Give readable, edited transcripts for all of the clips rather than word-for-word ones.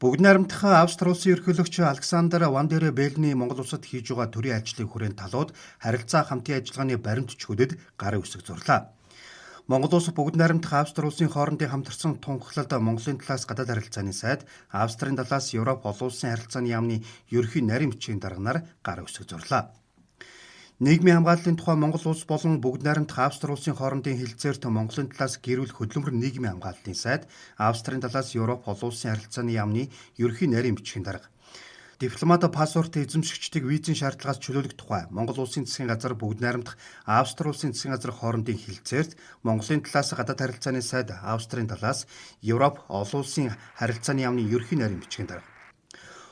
Бүгд найрамдах Австри улсын ерөнхийлөгч Александр Ван дер Беллений Монгол улсад хийж байгаа төрийн ажлын хүрээнд талууд харилцаа хамтын ажиллагааны баримтчгүүдэд гарын үсэг зурлаа. Монгол улс бүгд найрамдах Австри улсын хоорондын хамтарсан тунхаглалд Монголын талаас гадаад харилцааны сайд, Австрийн талаас Европ олон улсын харилцааны яамны ерөнхий нарийн бичгийн дарганаар гарын үсэг зурлаа. Нийгмийн хамгааллын тухай Монгол улс болон бүгд найрамдах Австри улсын хоорондын хэлэлцээрт Монголын талаас гэрүүл хөдөлмөр нийгмийн хамгааллын сайд, Австрийн талаас Европ олон улсын харилцааны яамны ерөнхий нарийн бичгийн дарга. Дипломат паспорт эзэмшигчдийг визийн шаардлагаас чөлөөлөх тухай Монгол улсын засгийн газар бүгд найрамдах Австри улсын засгийн газар хоорондын хэлэлцээрт Монголын талаас гадаад харилцааны сайд, Австрийн талаас Европ олон улсын харилцааны яамны ерөнхий нарийн бичгийн дарга.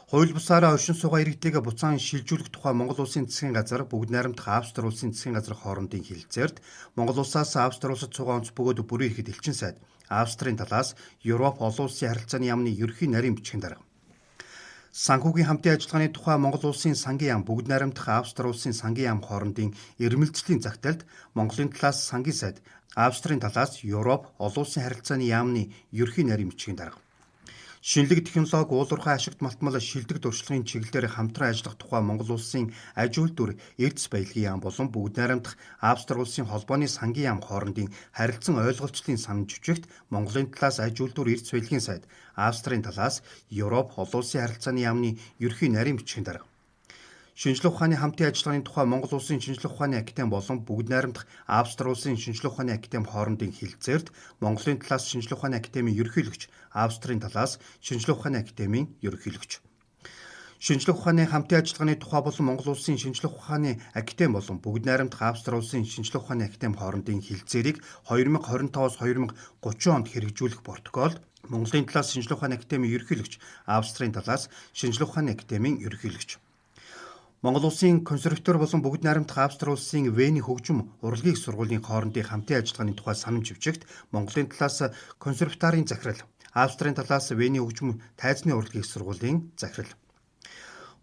Хууль бусаараа оршин суугаа иргэдийг буцаан шилжүүлэх тухай Монгол улсын засгийн газар бүгд найрамдах Австри улсын засгийн газар хоорондын хэлэлцээрт Монгол улсаас Австри улсад цугаа онц бөгөөд бүрэн ирэхэд элчин сайд, Австрийн талаас Европ олон улсын харилцааны яамны ерөнхий нарийн бичгийн дарга. Санхүүгийн хамтын ажиллагааны тухай Монгол улсын сангийн яам бүгд найрамдах Австри улсын сангийн яам хоорондын ирмэлцлийн загталд Монголын талаас сангийн сайд, Австрийн талаас Европ олон улсын харилцааны яамны ерөнхий нарийн бичгийн дарга. Шинэлэг технологи уулуурхай ашигт малтмал шилдэг дуршлагын чиглэлээр хамтран ажиллах тухай Монгол улсын аж үйлдвэр эрдэс баялагын яам болон бүгд найрамдах Австри улсын холбооны сангийн яам хоорондын харилцан ойлголцлын санамж жүжигт Монголын талаас аж үйлдвэр эрдэс баялагын сайд, Австрийн талаас Европ олон улсын харилцааны яамны ерөнхий нарийн бичгийн дарга. Шинжлэх ухааны хамтын ажиллагааны тухай Монгол улсын шинжлэх ухааны академи болон бүгд найрамдах Австри улсын шинжлэх ухааны академи хоорондын хэлэлцээрт Монголын талаас шинжлэх ухааны академийн ерөнхийлөгч, Австрийн талаас шинжлэх ухааны академийн ерөнхийлөгч. Шинжлэх ухааны хамтын ажиллагааны тухай болон Монгол улсын шинжлэх ухааны академи болон бүгд найрамдах Австри улсын шинжлэх ухааны академи хоорондын хэлэлцээрийг 2025-аас 2030 онд хэрэгжүүлэх протоколд Монголын талаас шинжлэх ухааны академийн ерөнхийлөгч, Австрийн талаас шинжлэх ухааны академийн ерөнхийлөгч. Монгол улсын консерватор болон бүгд найрамдах Австри улсын Вений хөгжим урлагийн сургуулийн хоорондын хамтын ажиллагааны тухай санамж бичигт Монголын талаас консерваторийн захирал, Австрийн талаас Вений хөгжим тайзны урлагийн сургуулийн захирал.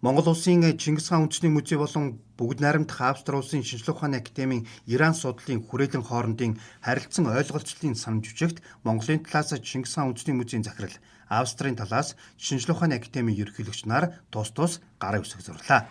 Монгол улсын Чингис хаан үндэсний музей болон бүгд найрамдах Австри улсын шинжлэх ухааны академийн Иран судлалын хүрээлэн хоорондын харилцан ойлголцлын санамж бичигт Монголын талаас Чингис хаан үндэсний музейн захирал, Австрийн талаас шинжлэх ухааны академийн ерөнхийлөгч нар тус тус гарын үсэг зурлаа.